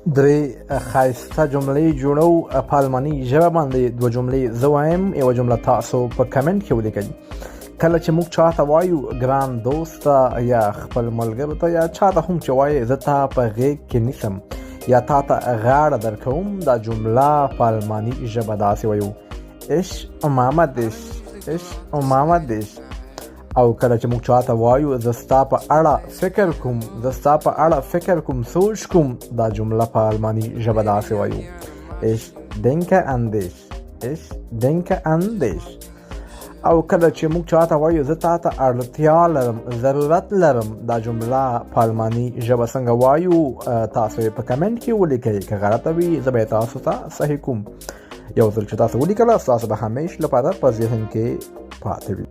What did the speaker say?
درې ښایسته جملې جوړو په الماني ژبه باندې. دوه جملې زه وایم، یوه جمله تاسو په کمنټ کې ولیکئ. کله چې موږ چاته وایو ګران دوست یا خپل ملګرو ته یا چاته هم چې وایي زه تا په غېږ کې نیسم یا تا ته غاړه درکوم، دا جمله په الماني ژبه داسې وایو ich umarme dich، ich umarme dich. او کله چې موږ چاته وایو زه ستا په اړه فکر کوم، زه ستا په اړه فکر کوم، سوچ کوم، دا جمله په الماني ژبه داسې وایو ich denke an dich، ich denke an dich. او کله چې موږ چاته وایو زه تا ته اړتیا لرم، ضرورت لرم، دا جمله په الماني ژبه څنګه وایو تاسو یې په کمنټ کې ولیکئ. که غلطه وي زه به یې تاسو ته صحیح کوم. یو ځل چې تاسو ولیکله ستاسو به همیش لپاره په ذهن کې پاتې وي.